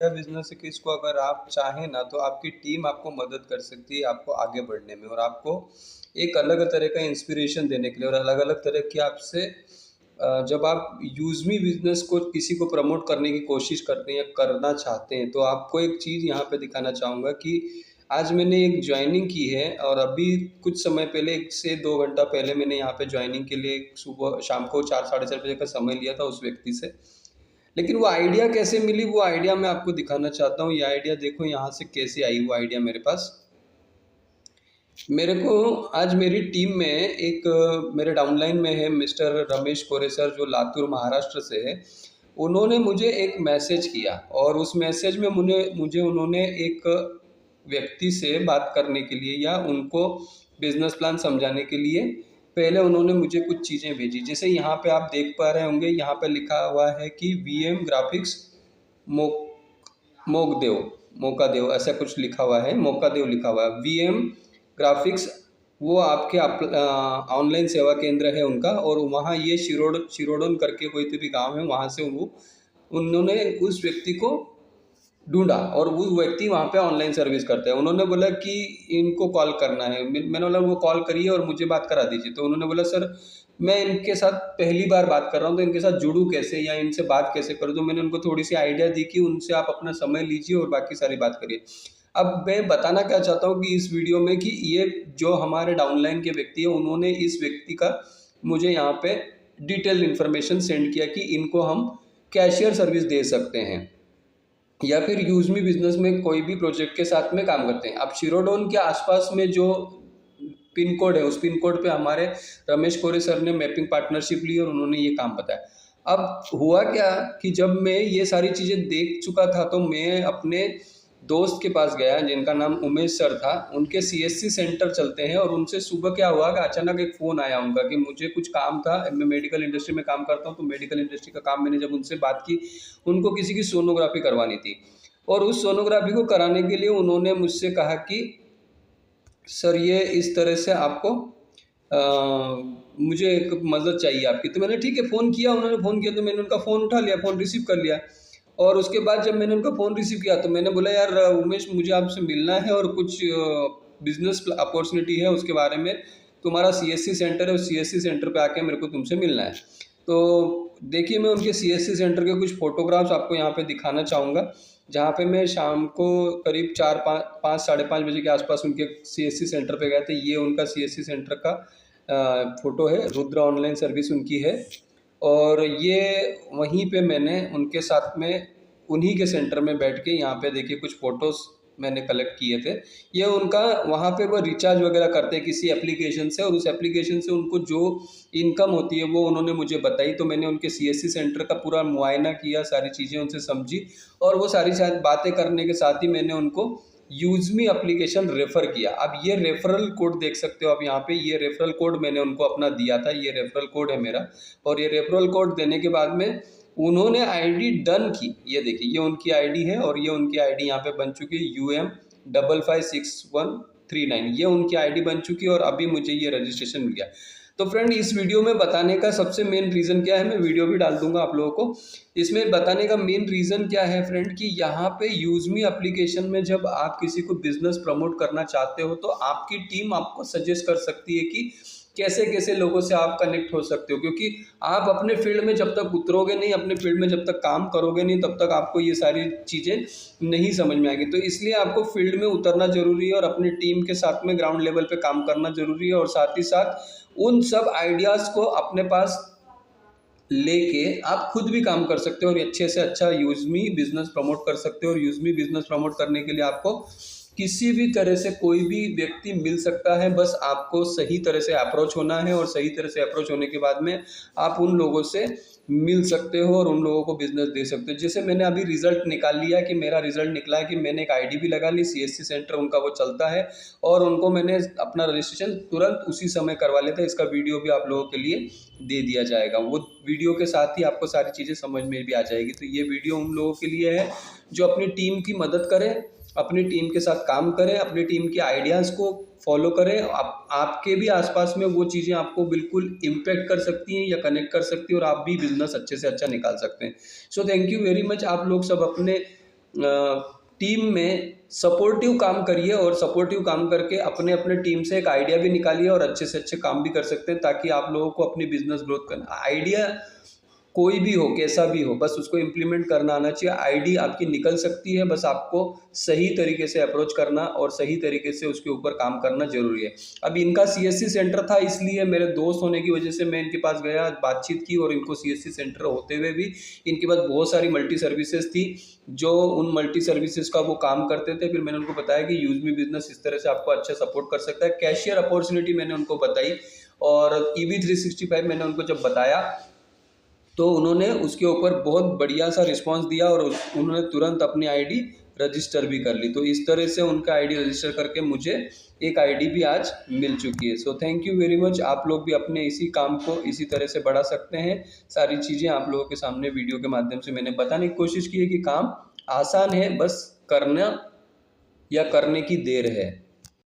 Business है कि इसको अगर आप चाहें ना तो आपकी टीम आपको मदद कर सकती है आपको आगे बढ़ने में, और आपको एक अलग तरह का इंस्पिरेशन देने के लिए और अलग अलग तरह की आपसे जब आप यूज़मी बिजनेस को किसी को प्रमोट करने की कोशिश करते हैं या करना चाहते हैं, तो आपको एक चीज़ यहाँ पे दिखाना चाहूँगा कि आज मैंने एक ज्वाइनिंग की है और अभी कुछ समय पहले 1 से 2 घंटा पहले मैंने यहाँ पे ज्वाइनिंग के लिए सुबह शाम को 4 साढ़े 4 बजे का समय लिया था उस व्यक्ति से। लेकिन वो आइडिया कैसे मिली, वो आइडिया मैं आपको दिखाना चाहता हूँ। ये आइडिया देखो यहाँ से कैसे आई वो आइडिया मेरे पास। मेरे को आज मेरी टीम में एक मेरे डाउनलाइन में है मिस्टर रमेश कोरे सर, जो लातूर महाराष्ट्र से है। उन्होंने मुझे एक मैसेज किया और उस मैसेज में मुझे उन्होंने एक व्यक्ति से बात करने के लिए या उनको बिजनेस प्लान समझाने के लिए पहले उन्होंने मुझे कुछ चीज़ें भेजी। जैसे यहाँ पे आप देख पा रहे होंगे, यहाँ पे लिखा हुआ है कि वीएम ग्राफिक्स मो मोकदेव मोकादेव ऐसा कुछ लिखा हुआ है, मोकादेव लिखा हुआ है। वीएम ग्राफिक्स वो आपके ऑनलाइन सेवा केंद्र है उनका, और वहाँ ये शिरोडन करके कोई तो भी गाँव है, वहाँ से वो उन्होंने उस व्यक्ति को ढूंढा और वो व्यक्ति वहाँ पे ऑनलाइन सर्विस करता है। उन्होंने बोला कि इनको कॉल करना है। मैंने बोला वो कॉल करिए और मुझे बात करा दीजिए। तो उन्होंने बोला सर मैं इनके साथ पहली बार बात कर रहा हूँ, तो इनके साथ जुड़ूँ कैसे या इनसे बात कैसे करूँ। तो मैंने उनको थोड़ी सी आइडिया दी कि उनसे आप अपना समय लीजिए और बाकी सारी बात करिए। अब मैं बताना क्या चाहता हूँ कि इस वीडियो में कि ये जो हमारे डाउनलाइन के व्यक्ति है, उन्होंने इस व्यक्ति का मुझे यहाँ पे डिटेल इन्फॉर्मेशन सेंड किया कि इनको हम कैशियर सर्विस दे सकते हैं या फिर यूज़मी बिजनेस में कोई भी प्रोजेक्ट के साथ में काम करते हैं। अब शिरोडोन के आसपास में जो पिन कोड है, उस पिन कोड पे हमारे रमेश कोरे सर ने मैपिंग पार्टनरशिप ली और उन्होंने ये काम बताया। अब हुआ क्या कि जब मैं ये सारी चीज़ें देख चुका था तो मैं अपने दोस्त के पास गया जिनका नाम उमेश सर था। उनके सीएससी सेंटर चलते हैं और उनसे सुबह क्या हुआ कि अचानक एक फ़ोन आया उनका कि मुझे कुछ काम था। मैं मेडिकल इंडस्ट्री में काम करता हूँ, तो मेडिकल इंडस्ट्री का काम मैंने जब उनसे बात की, उनको किसी की सोनोग्राफी करवानी थी और उस सोनोग्राफी को कराने के लिए उन्होंने मुझसे कहा कि सर ये इस तरह से आपको मुझे एक मदद चाहिए आपकी। तो मैंने ठीक है फ़ोन किया, उन्होंने फ़ोन किया तो मैंने उनका फ़ोन उठा लिया, फ़ोन रिसीव कर लिया। और उसके बाद जब मैंने उनका फ़ोन रिसीव किया तो मैंने बोला यार उमेश, मुझे आपसे मिलना है और कुछ बिज़नेस अपॉर्चुनिटी है उसके बारे में। तुम्हारा सीएससी सेंटर है, उस सीएससी सेंटर पे आके मेरे को तुमसे मिलना है। तो देखिए मैं उनके सीएससी सेंटर के कुछ फ़ोटोग्राफ्स आपको यहाँ पे दिखाना चाहूँगा, जहाँ पे मैं शाम को करीब 4-5 साढ़े 5 बजे के आसपास उनके सीएससी सेंटर पे गए थे। ये उनका सीएससी सेंटर का फ़ोटो है, रुद्र ऑनलाइन सर्विस उनकी है। और ये वहीं पे मैंने उनके साथ में उन्हीं के सेंटर में बैठ के यहाँ पे देखिए कुछ फ़ोटोज़ मैंने कलेक्ट किए थे। ये उनका वहाँ पे वो रिचार्ज वगैरह करते हैं किसी एप्लीकेशन से, और उस एप्लीकेशन से उनको जो इनकम होती है वो उन्होंने मुझे बताई। तो मैंने उनके सीएससी सेंटर का पूरा मुआयना किया, सारी चीज़ें उनसे समझी और वो सारी बातें करने के साथ ही मैंने उनको यूज़मी एप्लीकेशन रेफ़र किया। अब ये रेफ़रल कोड देख सकते हो आप यहाँ पे, ये रेफ़रल कोड मैंने उनको अपना दिया था, ये रेफ़रल कोड है मेरा। और ये रेफ़रल कोड देने के बाद में उन्होंने आईडी डन की। ये देखिए ये उनकी आईडी है और ये उनकी आईडी यहाँ पे बन चुकी है UM556139। ये उनकी आईडी बन चुकी है और अभी मुझे ये रजिस्ट्रेशन मिल गया। तो फ्रेंड इस वीडियो में बताने का सबसे मेन रीज़न क्या है, मैं वीडियो भी डाल दूंगा आप लोगों को। इसमें बताने का मेन रीज़न क्या है फ्रेंड कि यहाँ पे यूज़मी एप्लीकेशन में जब आप किसी को बिजनेस प्रमोट करना चाहते हो तो आपकी टीम आपको सजेस्ट कर सकती है कि कैसे कैसे लोगों से आप कनेक्ट हो सकते हो, क्योंकि आप अपने फील्ड में जब तक उतरोगे नहीं, अपने फील्ड में जब तक काम करोगे नहीं, तब तक आपको ये सारी चीज़ें नहीं समझ में आएगी। तो इसलिए आपको फील्ड में उतरना ज़रूरी है और अपनी टीम के साथ में ग्राउंड लेवल पे काम करना ज़रूरी है, और साथ ही साथ उन सब आइडियाज़ को अपने पास लेके आप खुद भी काम कर सकते हो और अच्छे से अच्छा यूज़मी बिजनेस प्रमोट कर सकते हो। और यूज़मी बिजनेस प्रमोट करने के लिए आपको किसी भी तरह से कोई भी व्यक्ति मिल सकता है, बस आपको सही तरह से अप्रोच होना है और सही तरह से अप्रोच होने के बाद में आप उन लोगों से मिल सकते हो और उन लोगों को बिजनेस दे सकते हो। जैसे मैंने अभी रिजल्ट निकाल लिया कि मेरा रिजल्ट निकला है कि मैंने एक आईडी भी लगा ली, सीएससी सेंटर उनका वो चलता है और उनको मैंने अपना रजिस्ट्रेशन तुरंत उसी समय करवा लेता है। इसका वीडियो भी आप लोगों के लिए दे दिया जाएगा, वो वीडियो के साथ ही आपको सारी चीज़ें समझ में भी आ जाएगी। तो ये वीडियो उन लोगों के लिए है जो अपनी टीम की मदद करें, अपनी टीम के साथ काम करें, अपनी टीम के आइडियाज़ को फॉलो करें। आपके भी आसपास में वो चीज़ें आपको बिल्कुल इम्पैक्ट कर सकती हैं या कनेक्ट कर सकती हैं और आप भी बिजनेस अच्छे से अच्छा निकाल सकते हैं। So thank you very much. आप लोग सब अपने टीम में सपोर्टिव काम करिए और सपोर्टिव काम करके अपने अपने टीम से एक आइडिया भी निकालिए और अच्छे से अच्छे काम भी कर सकते हैं, ताकि आप लोगों को अपनी बिजनेस ग्रोथ करना, आइडिया कोई भी हो कैसा भी हो, बस उसको इम्प्लीमेंट करना आना चाहिए। आईडी आपकी निकल सकती है, बस आपको सही तरीके से अप्रोच करना और सही तरीके से उसके ऊपर काम करना जरूरी है। अब इनका सीएससी सेंटर था, इसलिए मेरे दोस्त होने की वजह से मैं इनके पास गया, बातचीत की, और इनको सीएससी सेंटर होते हुए भी इनके पास बहुत सारी मल्टी सर्विसेज थी, जो उन मल्टी सर्विसेज का वो काम करते थे। फिर मैंने उनको बताया कि यूज मी बिजनेस इस तरह से आपको अच्छा सपोर्ट कर सकता है। कैशियर अपॉर्चुनिटी मैंने उनको बताई, और EV365 मैंने उनको जब बताया तो उन्होंने उसके ऊपर बहुत बढ़िया सा रिस्पांस दिया, और उन्होंने तुरंत अपनी आईडी रजिस्टर भी कर ली। तो इस तरह से उनका आईडी रजिस्टर करके मुझे एक आईडी भी आज मिल चुकी है। So thank you very much. आप लोग भी अपने इसी काम को इसी तरह से बढ़ा सकते हैं। सारी चीज़ें आप लोगों के सामने वीडियो के माध्यम से मैंने बताने की कोशिश की है कि काम आसान है, बस करना या करने की देर है।